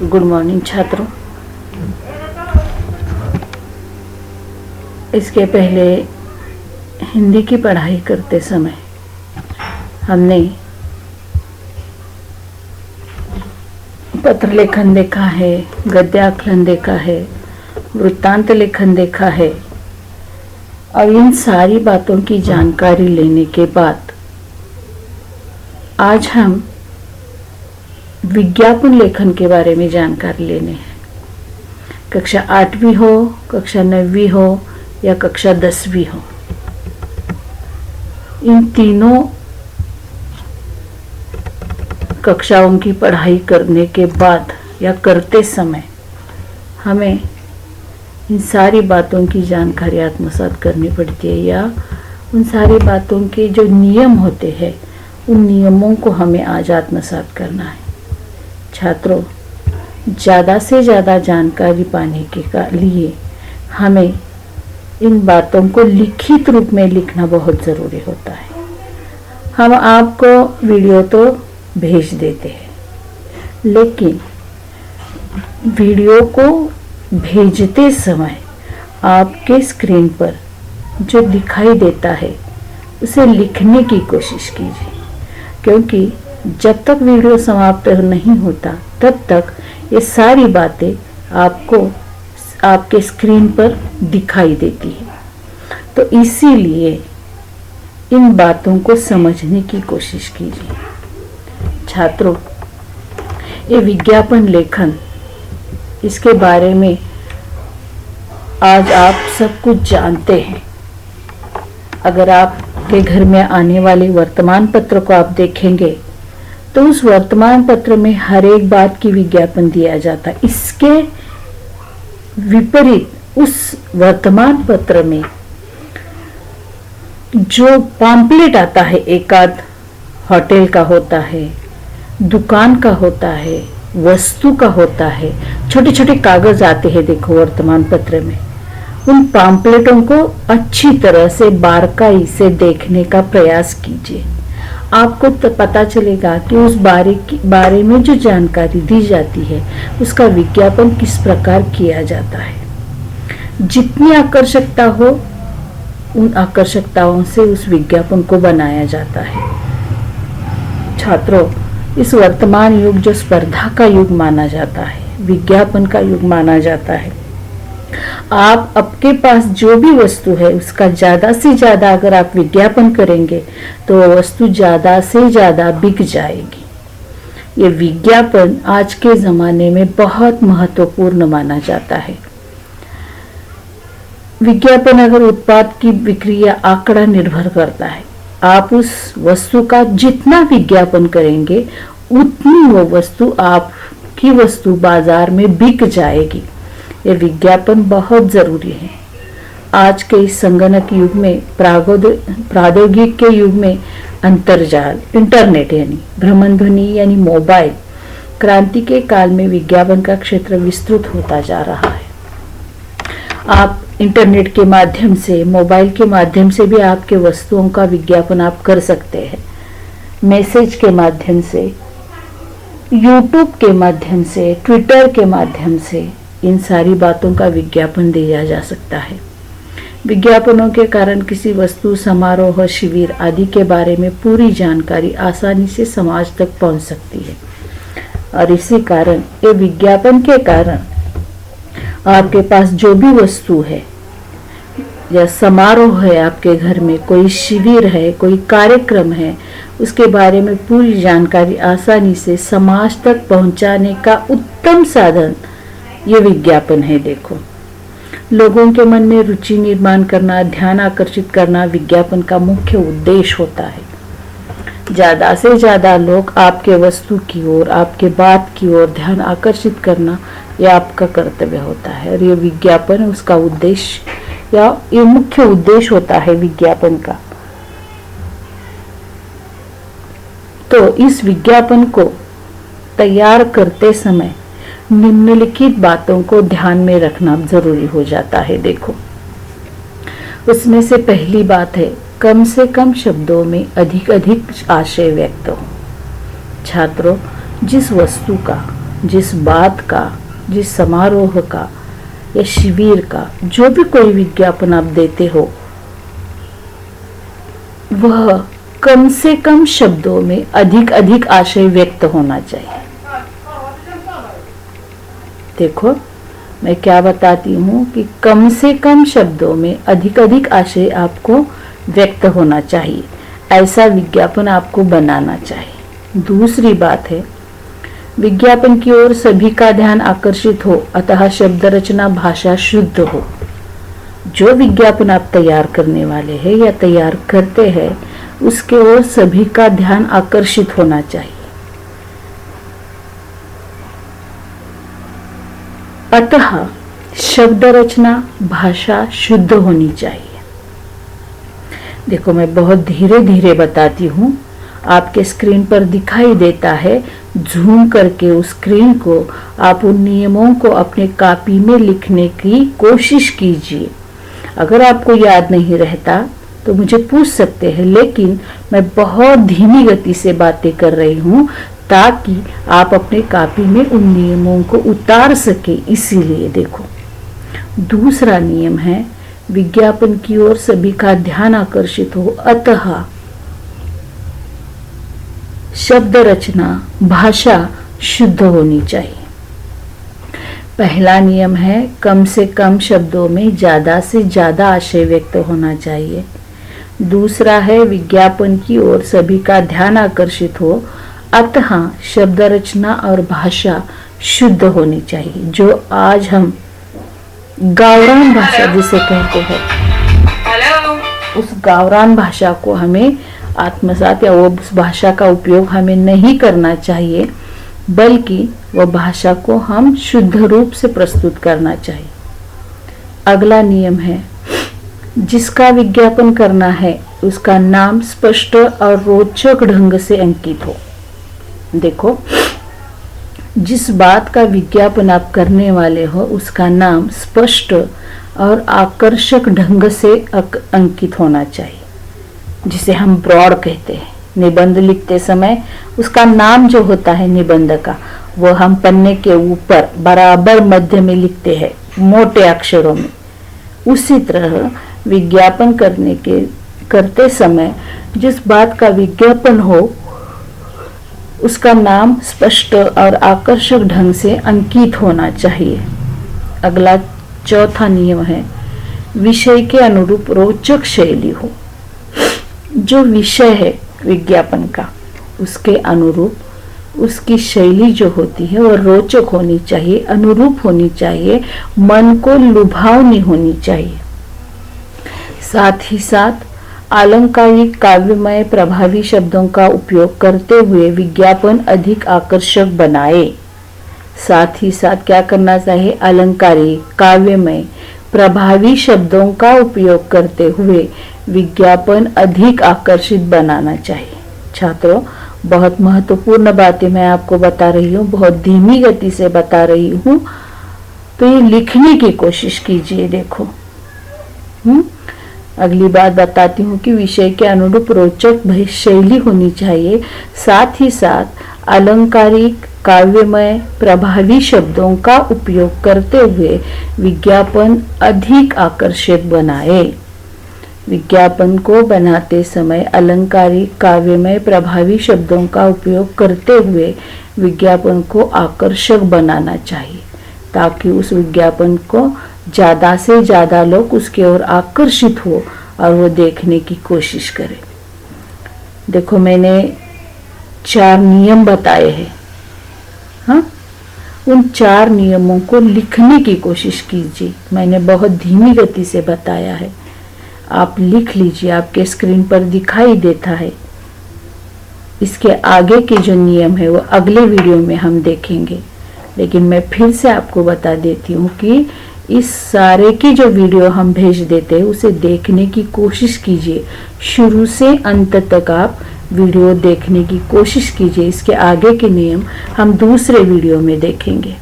Good morning छात्रों। इसके पहले हिंदी की पढ़ाई करते समय हमने पत्र लेखन देखा है, गद्याख्यान देखा है, वृत्तांत लेखन देखा है और इन सारी बातों की जानकारी लेने के बाद आज हम विज्ञापन लेखन के बारे में जानकारी लेने हैं। कक्षा 8वीं हो, कक्षा 9वीं हो या कक्षा 10वीं हो, इन तीनों कक्षाओं की पढ़ाई करने के बाद या करते समय हमें इन सारी बातों की जानकारी आत्मसात करनी पड़ती है या उन सारी बातों के जो नियम होते हैं उन नियमों को हमें आज आत्मसात करना है। छात्रों, ज़्यादा से ज़्यादा जानकारी पाने के लिए हमें इन बातों को लिखित रूप में लिखना बहुत ज़रूरी होता है। हम आपको वीडियो तो भेज देते हैं, लेकिन वीडियो को भेजते समय आपके स्क्रीन पर जो दिखाई देता है उसे लिखने की कोशिश कीजिए, क्योंकि जब तक वीडियो समाप्त नहीं होता तब तक ये सारी बातें आपको आपके स्क्रीन पर दिखाई देती है। तो इसीलिए इन बातों को समझने की कोशिश कीजिए। छात्रों, ये विज्ञापन लेखन, इसके बारे में आज आप सब कुछ जानते हैं। अगर आपके घर में आने वाले वर्तमान पत्र को आप देखेंगे तो उस वर्तमान पत्र में हर एक बात की विज्ञापन दिया जाता है। इसके विपरीत उस वर्तमान पत्र में जो पॉम्पलेट आता है, एक आध होटल का होता है, दुकान का होता है, वस्तु का होता है, छोटे छोटे कागज आते हैं। देखो, वर्तमान पत्र में उन पॉम्पलेटों को अच्छी तरह से बारीकी से देखने का प्रयास कीजिए। आपको तो पता चलेगा कि उस बारे में जो जानकारी दी जाती है उसका विज्ञापन किस प्रकार किया जाता है। जितनी आकर्षकता हो उन आकर्षकताओं से उस विज्ञापन को बनाया जाता है। छात्रों, इस वर्तमान युग जो स्पर्धा का युग माना जाता है, विज्ञापन का युग माना जाता है, आप आपके पास जो भी वस्तु है उसका ज्यादा से ज्यादा अगर आप विज्ञापन करेंगे तो वो वस्तु ज्यादा से ज्यादा बिक जाएगी। ये विज्ञापन आज के जमाने में बहुत महत्वपूर्ण माना जाता है। विज्ञापन अगर उत्पाद की बिक्री या आंकड़ा निर्भर करता है। आप उस वस्तु का जितना विज्ञापन करेंगे उतनी वो वस्तु, आपकी वस्तु बाजार में बिक जाएगी। ये विज्ञापन बहुत जरूरी है। आज के इस संगणक युग में, प्रौद्योगिक के युग में अंतर्जाल, इंटरनेट यानी भ्रमणध्वनि यानी मोबाइल क्रांति के काल में विज्ञापन का क्षेत्र विस्तृत होता जा रहा है। आप इंटरनेट के माध्यम से, मोबाइल के माध्यम से भी आपके वस्तुओं का विज्ञापन आप कर सकते हैं। मैसेज के माध्यम से, यूट्यूब के माध्यम से, ट्विटर के माध्यम से इन सारी बातों का विज्ञापन दिया जा सकता है। विज्ञापनों के कारण किसी वस्तु, समारोह, शिविर आदि के बारे में पूरी जानकारी आसानी से समाज तक पहुंच सकती है। और इसी कारण ये विज्ञापन के कारण आपके पास जो भी वस्तु है या समारोह है, आपके घर में कोई शिविर है, कोई कार्यक्रम है, उसके बारे में पूरी जानकारी आसानी से समाज तक पहुंचाने का उत्तम साधन ये विज्ञापन है। देखो, लोगों के मन में रुचि निर्माण करना, ध्यान आकर्षित करना विज्ञापन का मुख्य उद्देश्य होता है। ज्यादा से ज्यादा लोग आपके वस्तु की ओर, आपके बात की ओर ध्यान आकर्षित करना यह आपका कर्तव्य होता है। और ये विज्ञापन, उसका उद्देश्य या ये मुख्य उद्देश्य होता है विज्ञापन का। तो इस विज्ञापन को तैयार करते समय निम्नलिखित बातों को ध्यान में रखना जरूरी हो जाता है। देखो, उसमें से पहली बात है, कम से कम शब्दों में अधिक आशय व्यक्त हो। छात्रों, जिस वस्तु का जिस बात का, जिस समारोह का या शिविर का, जो भी कोई विज्ञापन आप देते हो, वह कम से कम शब्दों में अधिक अधिक आशय व्यक्त होना चाहिए। देखो मैं क्या बताती हूँ कि कम से कम शब्दों में अधिक अधिक आशय आपको व्यक्त होना चाहिए, ऐसा विज्ञापन आपको बनाना चाहिए। दूसरी बात है, विज्ञापन की ओर सभी का ध्यान आकर्षित हो, अतः शब्द रचना भाषा शुद्ध हो। जो विज्ञापन आप तैयार करने वाले हैं या तैयार करते हैं, उसके ओर सभी का ध्यान आकर्षित होना चाहिए। अतः शब्द रचना भाषा शुद्ध होनी चाहिए। देखो मैं बहुत धीरे धीरे बताती हूँ, आपके स्क्रीन पर दिखाई देता है, जूम करके उस स्क्रीन को आप उन नियमों को अपने कॉपी में लिखने की कोशिश कीजिए। अगर आपको याद नहीं रहता तो मुझे पूछ सकते हैं, लेकिन मैं बहुत धीमी गति से बातें कर रही हूँ ताकि आप अपने कॉपी में उन नियमों को उतार सके, इसीलिए। देखो दूसरा नियम है, विज्ञापन की ओर सभी का ध्यान आकर्षित हो, अतः शब्द रचना भाषा शुद्ध होनी चाहिए। पहला नियम है, कम से कम शब्दों में ज्यादा से ज्यादा आशय व्यक्त होना चाहिए। दूसरा है, विज्ञापन की ओर सभी का ध्यान आकर्षित हो, अतः शब्द रचना और भाषा शुद्ध होनी चाहिए। जो आज हम गावरान भाषा जिसे कहते हैं, उस गावरान भाषा को हमें आत्मसात या वो उस भाषा का उपयोग हमें नहीं करना चाहिए, बल्कि वह भाषा को हम शुद्ध रूप से प्रस्तुत करना चाहिए। अगला नियम है, जिसका विज्ञापन करना है उसका नाम स्पष्ट और रोचक ढंग से अंकित हो। देखो जिस बात का विज्ञापन आप करने वाले हो उसका नाम स्पष्ट और आकर्षक ढंग से अंकित होना चाहिए, जिसे हम ब्रॉड कहते हैं। निबंध लिखते समय उसका नाम जो होता है निबंध का, वो हम पन्ने के ऊपर बराबर मध्य में लिखते हैं, मोटे अक्षरों में। उसी तरह विज्ञापन करते समय जिस बात का विज्ञापन हो उसका नाम स्पष्ट और आकर्षक ढंग से अंकित होना चाहिए। अगला चौथा नियम है, विषय के अनुरूप रोचक शैली हो। जो विषय है विज्ञापन का, उसके अनुरूप उसकी शैली जो होती है वो रोचक होनी चाहिए, अनुरूप होनी चाहिए, मन को लुभावनी होनी चाहिए। साथ ही साथ अलंकारिक काव्यमय प्रभावी शब्दों का उपयोग करते हुए विज्ञापन अधिक आकर्षक बनाए। साथ ही साथ क्या करना चाहिए, अलंकारिक काव्यमय प्रभावी शब्दों का उपयोग करते हुए विज्ञापन अधिक आकर्षित बनाना चाहिए। छात्रों, बहुत महत्वपूर्ण बातें मैं आपको बता रही हूँ, बहुत धीमी गति से बता रही हूँ, तो ये लिखने की कोशिश कीजिए। देखो अगली बात बताती हूँ कि विषय के अनुरूप रोचक शैली होनी चाहिए। साथ ही साथ अलंकारिक काव्यमय प्रभावी शब्दों का उपयोग करते हुए विज्ञापन अधिक आकर्षक बनाए। विज्ञापन को बनाते समय अलंकारिक काव्यमय प्रभावी शब्दों का उपयोग करते हुए विज्ञापन को आकर्षक बनाना चाहिए, ताकि उस विज्ञापन को ज्यादा से ज्यादा लोग उसकी ओर आकर्षित हो और वो देखने की कोशिश करें। देखो मैंने 4 नियम बताए हैं, हाँ, उन 4 नियमों को लिखने की कोशिश कीजिए। मैंने बहुत धीमी गति से बताया है, आप लिख लीजिए, आपके स्क्रीन पर दिखाई देता है। इसके आगे के जो नियम है वो अगले वीडियो में हम देखेंगे, लेकिन मैं फिर से आपको बता देती हूँ कि इस सारे की जो वीडियो हम भेज देते हैं उसे देखने की कोशिश कीजिए, शुरू से अंत तक आप वीडियो देखने की कोशिश कीजिए। इसके आगे के नियम हम दूसरे वीडियो में देखेंगे।